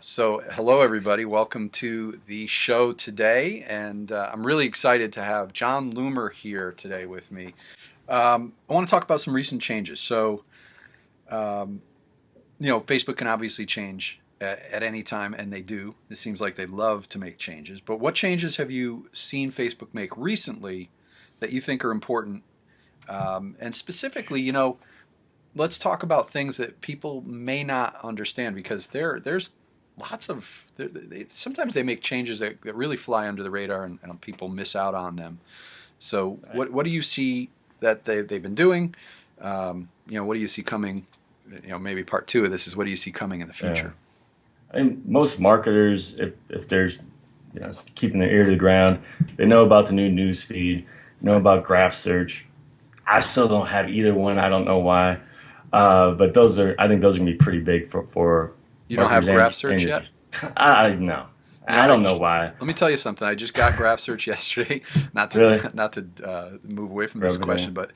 So, hello everybody. Welcome to the show today, and I'm really excited to have Jon Loomer here today with me. I want to talk about some recent changes. Um, Facebook can obviously change at any time, and they do. It seems like they love to make changes. But what changes have you seen Facebook make recently that you think are important? And specifically, let's talk about things that people may not understand because there's lots of sometimes they make changes that really fly under the radar and people miss out on them. So what do you see that they've been doing? What do you see coming? Maybe part two of this is what do you see coming in the future? I mean, most marketers, if they're keeping their ear to the ground, they know about the new news feed, know about graph search. I still don't have either one. I don't know why. But I think those are gonna be pretty big for. You don't have graph search yet? No, I don't know why. Let me tell you something. I just got graph search yesterday. Not to Really? not to move away from this question, but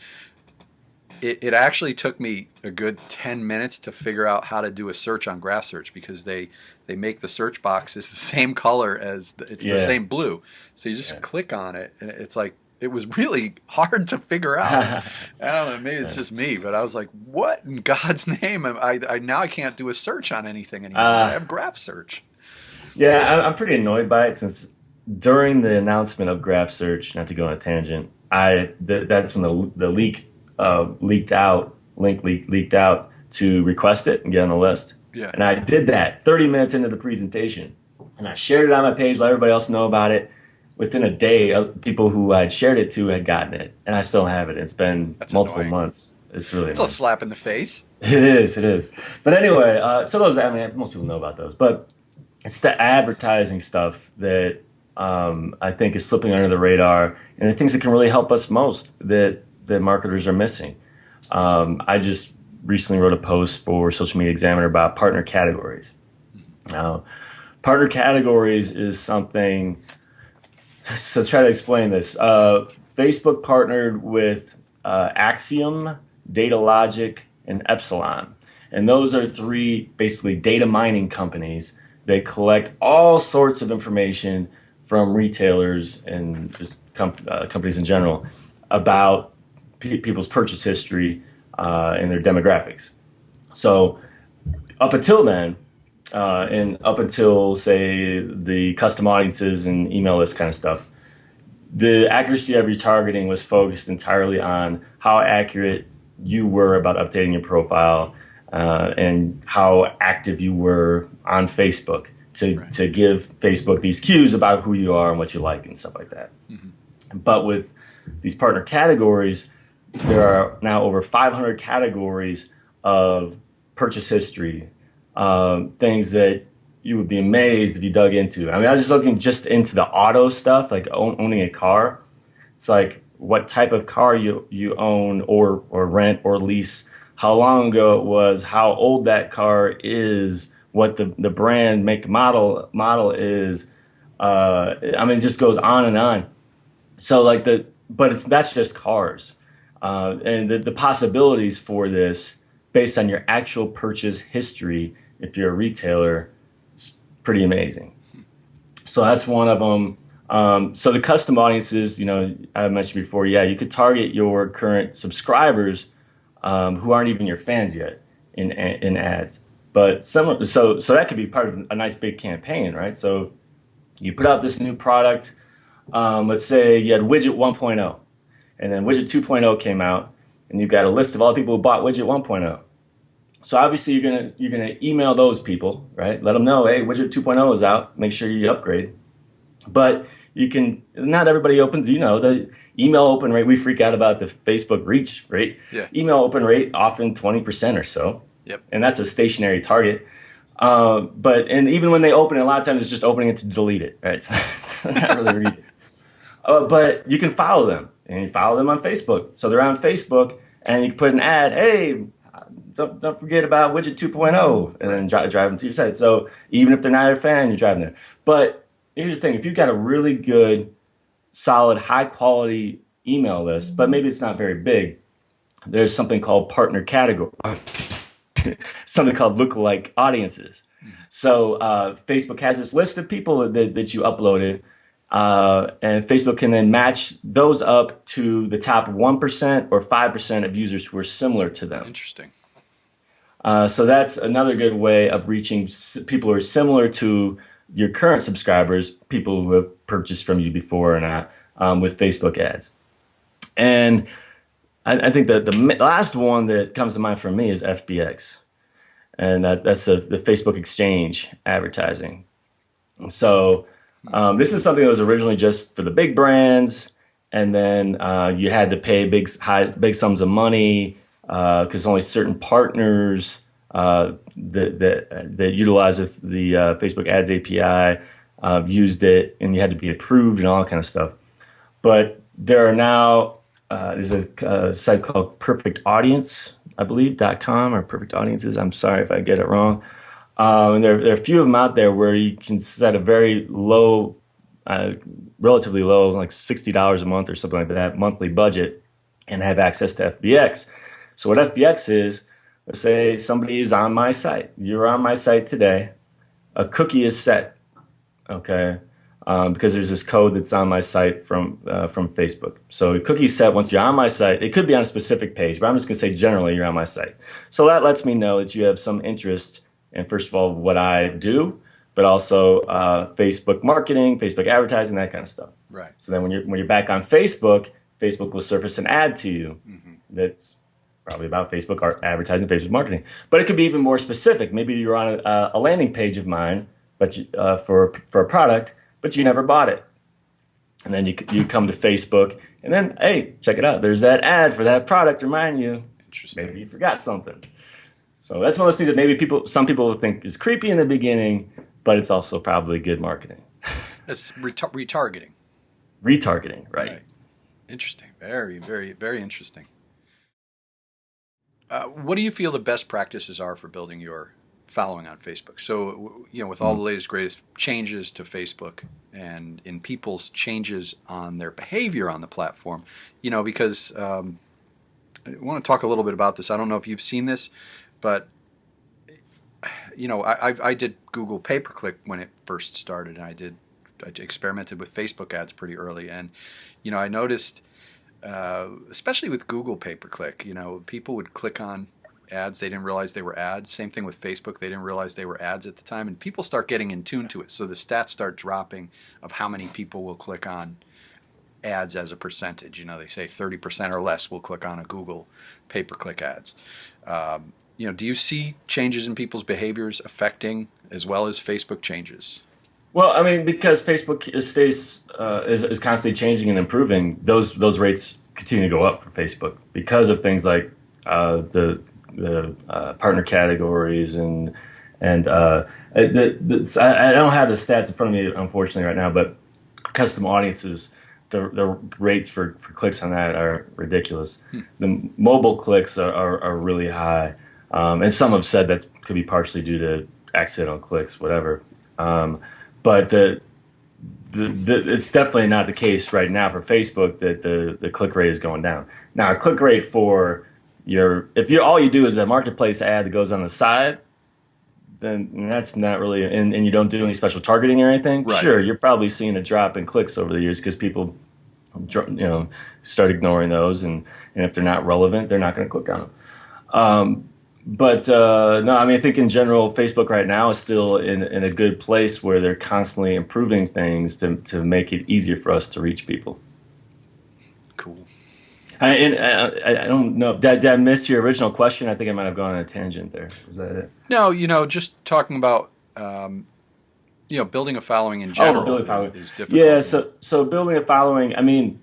it actually took me a good 10 minutes to figure out how to do a search on graph search because they make the search boxes the same color as the same blue. So you just click on it, and it's like. It was really hard to figure out. I don't know, maybe it's just me, but I was like, what in God's name? Now I can't do a search on anything anymore. I have graph search. Yeah, I'm pretty annoyed by it since during the announcement of graph search, not to go on a tangent, that's when the link leaked out to request it and get on the list. Yeah. And I did that 30 minutes into the presentation. And I shared it on my page, let everybody else know about it. Within a day, people who I'd shared it to had gotten it, and I still have it. It's been multiple months. It's really a slap in the face. It is. But anyway, so those, most people know about those. But it's the advertising stuff that I think is slipping under the radar, and the things that can really help us most that marketers are missing. I just recently wrote a post for Social Media Examiner about partner categories. Now, partner categories is something. So try to explain this. Facebook partnered with Axiom, Datalogic, and Epsilon. And those are three basically data mining companies that collect all sorts of information from retailers and just companies in general about people's purchase history and their demographics. So up until then, and up until, say, the custom audiences and email list kind of stuff, the accuracy of your targeting was focused entirely on how accurate you were about updating your profile and how active you were on Facebook to give Facebook these cues about who you are and what you like and stuff like that. Mm-hmm. But with these partner categories, there are now over 500 categories of purchase history, things that you would be amazed if you dug into. I mean, I was just looking into the auto stuff, like owning a car. It's like what type of car you own or rent or lease, how long ago it was, how old that car is, what the brand, make, model is. I mean, it just goes on and on. So that's just cars. And the possibilities for this based on your actual purchase history, if you're a retailer, is pretty amazing. So that's one of them. So the custom audiences, I mentioned before, you could target your current subscribers who aren't even your fans yet in ads. But so that could be part of a nice big campaign, right? So you put out this new product. Let's say you had widget 1.0, and then widget 2.0 came out, and you've got a list of all the people who bought widget 1.0. So obviously you're gonna email those people, right? Let them know, hey, widget 2.0 is out. Make sure you upgrade. But not everybody opens. The email open rate. We freak out about the Facebook reach rate. Yeah. Email open rate often 20% or so. Yep. And that's a stationary target. But even when they open it, a lot of times it's just opening it to delete it, right? So not really read it. But you can follow them, and you follow them on Facebook. So they're on Facebook, and you can put an ad, hey, don't forget about widget 2.0, and then drive them to your site. So even if they're not a fan, you drive them there. But here's the thing. If you've got a really good, solid, high-quality email list, but maybe it's not very big, there's something called partner category, something called lookalike audiences. So Facebook has this list of people that you uploaded, and Facebook can then match those up to the top 1% or 5% of users who are similar to them. Interesting. So that's another good way of reaching people who are similar to your current subscribers, people who have purchased from you before or not, with Facebook ads. And I think that the last one that comes to mind for me is FBX. And that's the Facebook exchange advertising. So this is something that was originally just for the big brands, and then you had to pay big sums of money because only certain partners that utilize the Facebook Ads API used it, and you had to be approved and all that kind of stuff. But there are now there's a site called Perfect Audience, I believe, .com or Perfect Audiences. I'm sorry if I get it wrong. And there are a few of them out there where you can set a very low, relatively low, like $60 a month or something like that, monthly budget, and have access to FBX. So what FBX is, let's say somebody is on my site. You're on my site today. A cookie is set, okay, because there's this code that's on my site from Facebook. So a cookie is set once you're on my site. It could be on a specific page, but I'm just going to say generally you're on my site. So that lets me know that you have some interest in, first of all, what I do, but also Facebook marketing, Facebook advertising, that kind of stuff. Right. So then when you're back on Facebook, Facebook will surface an ad to you that's probably about Facebook or advertising, Facebook marketing. But it could be even more specific. Maybe you're on a landing page of mine, but for a product, but you never bought it. And then you come to Facebook, and then, hey, check it out. There's that ad for that product. Remind you. Interesting. Maybe you forgot something. So that's one of those things that maybe some people will think is creepy in the beginning, but it's also probably good marketing. That's retargeting. Retargeting, right. Interesting. Very, very, very interesting. What do you feel the best practices are for building your following on Facebook? So, with all the latest, greatest changes to Facebook and in people's changes on their behavior on the platform, because I want to talk a little bit about this. I don't know if you've seen this, but I did Google pay-per-click when it first started, and I experimented with Facebook ads pretty early, and I noticed, especially with Google pay-per-click, people would click on ads, they didn't realize they were ads. Same thing with Facebook, they didn't realize they were ads at the time, and people start getting in tune to it. So the stats start dropping of how many people will click on ads as a percentage. They say 30% or less will click on a Google pay-per-click ads. Do you see changes in people's behaviors affecting as well as Facebook changes? Well, I mean, because Facebook is constantly changing and improving, those rates continue to go up for Facebook because of things like the partner categories and I don't have the stats in front of me, unfortunately, right now, but custom audiences, the rates for clicks on that are ridiculous. The mobile clicks are really high. And some have said that could be partially due to accidental clicks, whatever. But it's definitely not the case right now for Facebook that the click rate is going down. Now, a click rate for if all you do is a marketplace ad that goes on the side, then that's not really, and you don't do any special targeting or anything. Right. Sure, you're probably seeing a drop in clicks over the years because people, start ignoring those, and if they're not relevant, they're not going to click on them. But no, I mean, I think in general, Facebook right now is still in a good place where they're constantly improving things to make it easier for us to reach people. Cool. I don't know. Did I miss your original question? I think I might have gone on a tangent there. Was that it? No, just talking about building a following in general building a following is difficult. Yeah, so building a following. I mean,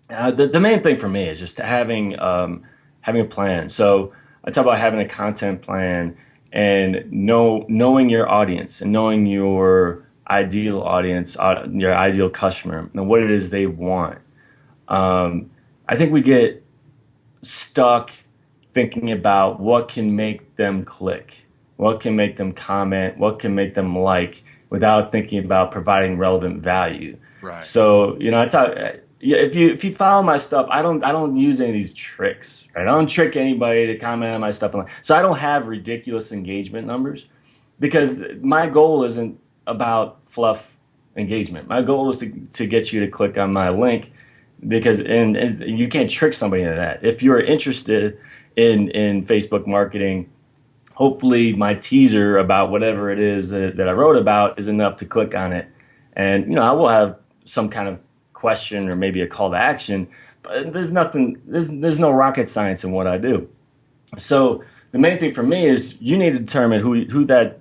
the main thing for me is just having a plan. So I talk about having a content plan and knowing your audience and knowing your ideal audience, your ideal customer, and what it is they want. I think we get stuck thinking about what can make them click, what can make them comment, what can make them like, without thinking about providing relevant value. Right. So I talk. If you follow my stuff, I don't use any of these tricks. Right? I don't trick anybody to comment on my stuff. So I don't have ridiculous engagement numbers. because my goal isn't about fluff engagement. My goal is to get you to click on my link because and you can't trick somebody into that. If you're interested in Facebook marketing, hopefully my teaser about whatever it is that I wrote about is enough to click on it. And I will have some kind of question or maybe a call to action, but there's no rocket science in what I do. So the main thing for me is you need to determine who that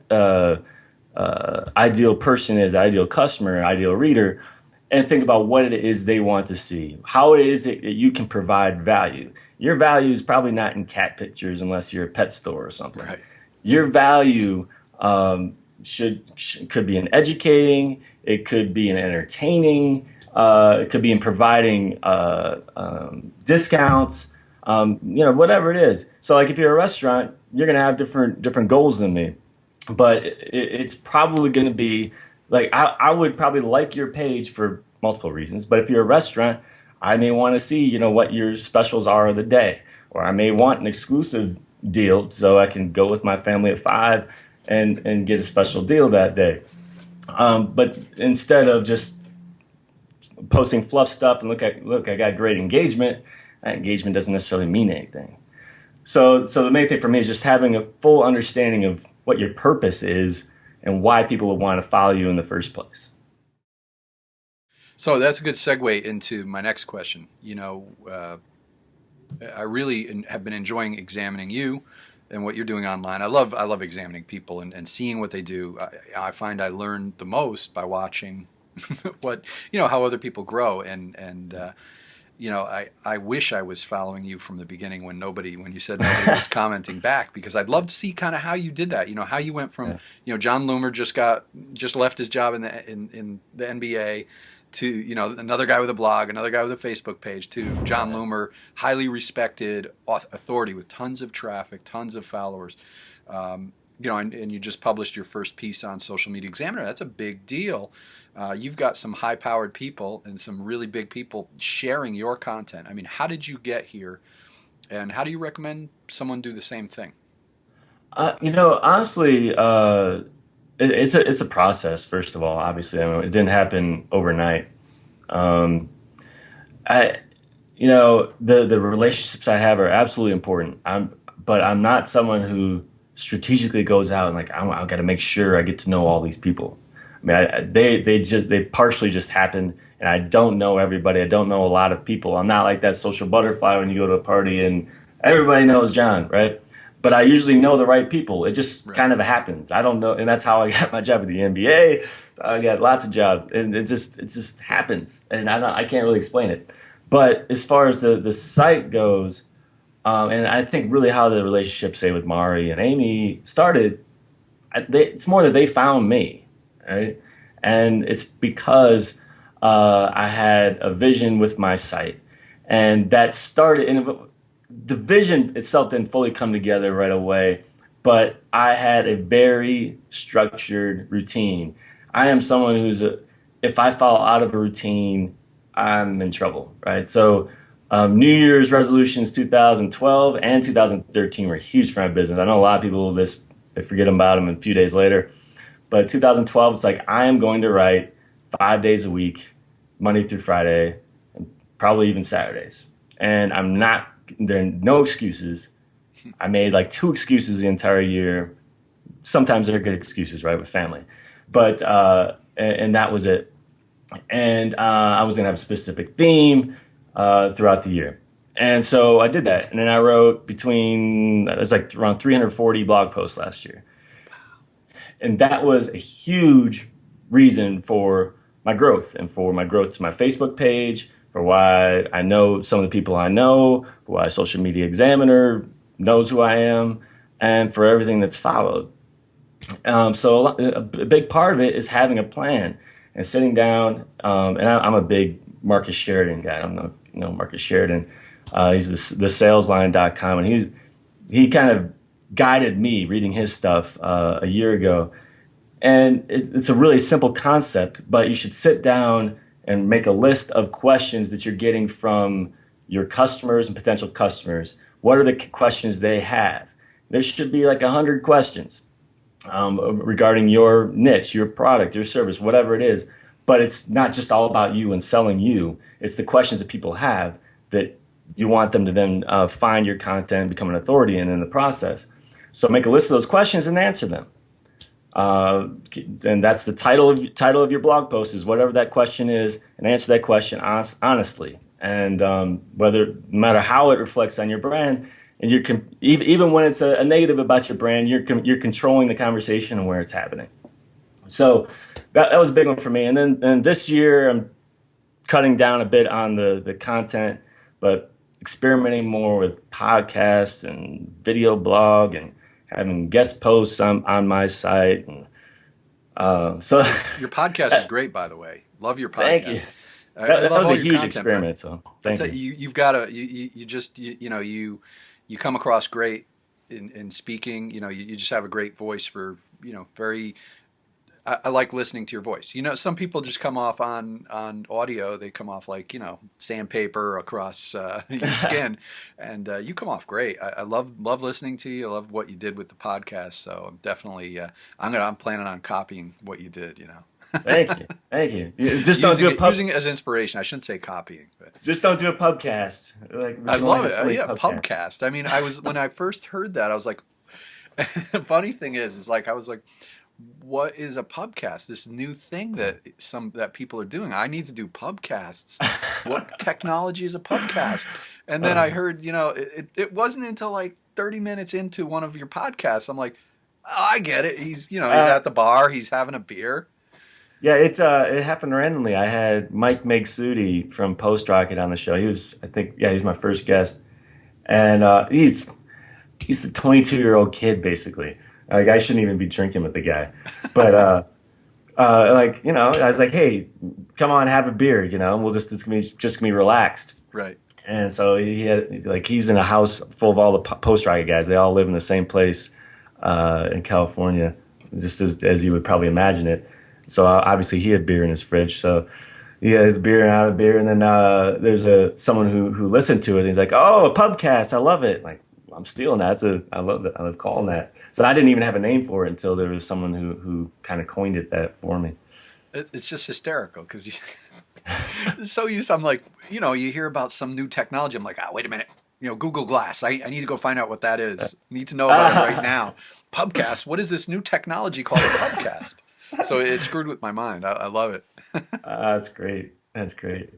ideal person is, ideal customer, ideal reader, and think about what it is they want to see. How is it that you can provide value? Your value is probably not in cat pictures unless you're a pet store or something. Right. Your value could be in educating. It could be in entertaining. It could be in providing discounts. Whatever it is. So, like, if you're a restaurant, you're gonna have different goals than me, but it's probably gonna be like I would probably like your page for multiple reasons. But if you're a restaurant, I may want to see what your specials are of the day, or I may want an exclusive deal so I can go with my family at 5 and get a special deal that day. But instead of just posting fluff stuff and look, I got great engagement. That engagement doesn't necessarily mean anything. So the main thing for me is just having a full understanding of what your purpose is and why people would want to follow you in the first place. So that's a good segue into my next question. I really have been enjoying examining you and what you're doing online. I love examining people and seeing what they do. I find I learn the most by watching how other people grow and I wish I was following you from the beginning when you said nobody was commenting back, because I'd love to see kind of how you did that. How you went from, Jon Loomer just left his job in the NBA to, another guy with a blog, another guy with a Facebook page, to Jon Loomer, highly respected authority with tons of traffic, tons of followers. And you just published your first piece on Social Media Examiner. That's a big deal. You've got some high-powered people and some really big people sharing your content. I mean, how did you get here, and how do you recommend someone do the same thing? Honestly, it's a process. First of all, obviously, it didn't happen overnight. The relationships I have are absolutely important. But I'm not someone who strategically goes out and I've got to make sure I get to know all these people. I mean, they partially just happen, and I don't know everybody. I don't know a lot of people. I'm not like that social butterfly when you go to a party and everybody knows John, right? But I usually know the right people. It just kind of happens. I don't know, and that's how I got my job at the NBA. I got lots of jobs, and it just happens, and I can't really explain it. But as far as the site goes, and I think really how the relationship, say, with Mari and Amy started, it's more that they found me. Right? And it's because I had a vision with my site, and that started. And the vision itself didn't fully come together right away, but I had a very structured routine. I am someone if I fall out of a routine, I'm in trouble, right? So New Year's resolutions 2012 and 2013 were huge for my business. I know a lot of people they forget about them a few days later. But 2012, it's like, I am going to write 5 days a week, Monday through Friday, and probably even Saturdays. And there are no excuses. I made 2 excuses the entire year. Sometimes they're good excuses, right, with family. But, and that was it. And I was going to have a specific theme throughout the year. And so I did that. And then I wrote around 340 blog posts last year. And that was a huge reason for my growth, and for my growth to my Facebook page, for why I know some of the people I know, why Social Media Examiner knows who I am, and for everything that's followed. So a big part of it is having a plan and sitting down. And I'm a big Marcus Sheridan guy. I don't know if you know Marcus Sheridan. He's the salesline.com, and he kind of guided me reading his stuff a year ago. And it's a really simple concept, but you should sit down and make a list of questions that you're getting from your customers and potential customers. What are the questions they have? There should be 100 questions. regarding your niche, your product, your service, whatever it is. But it's not just all about you and selling you. It's the questions that people have that you want them to then find your content, become an authority in the process. So make a list of those questions and answer them. And that's the title of your blog post is whatever that question is, and answer that question honestly. And whether no matter how it reflects on your brand, and even when it's a negative about your brand, you're controlling the conversation and where it's happening. So that was a big one for me. And then this year I'm cutting down a bit on the content, but experimenting more with podcasts and video blog and having guest posts on my site. And so your podcast is great, by the way. Love your podcast. Thank you. That was a huge experiment. So thank you. You've got to you come across great in speaking. You just have a great voice for very. I like listening to your voice. Some people just come off on audio. They come off like sandpaper across your skin, and you come off great. I love listening to you. I love what you did with the podcast. So I'm definitely I'm planning on copying what you did. Thank you. Just don't do using it as inspiration. I shouldn't say copying, but just don't do a pubcast. I love it. Yeah, pubcast. I mean, when I first heard that, I was like, the funny thing is like I was like, what is a pubcast? This new thing that people are doing. I need to do pubcasts. What technology is a pubcast? And then I heard, it wasn't until like 30 minutes into one of your podcasts, I'm like, oh, I get it. He's at the bar, he's having a beer. Yeah, it happened randomly. I had Mike Megsoudi from Post Rocket on the show. He was my first guest, and he's the 22-year-old kid basically. Like I shouldn't even be drinking with the guy, but I was like, hey, come on, have a beer, it's gonna be relaxed, right? And so he's in a house full of all the Post Rocket guys. They all live in the same place in California, just as you would probably imagine it. So obviously he had beer in his fridge. So he had his beer and I had a beer. And then there's someone who listened to it. And he's like, oh, a pubcast. I love it. Like, I'm stealing that. I love that. I love calling that. So I didn't even have a name for it until there was someone who kind of coined that for me. It's just hysterical because so used. I'm like, you hear about some new technology. I'm like, wait a minute. Google Glass. I need to go find out what that is. I need to know about it right now. Pubcast. What is this new technology called a pubcast? So it screwed with my mind. I love it. That's great. That's great.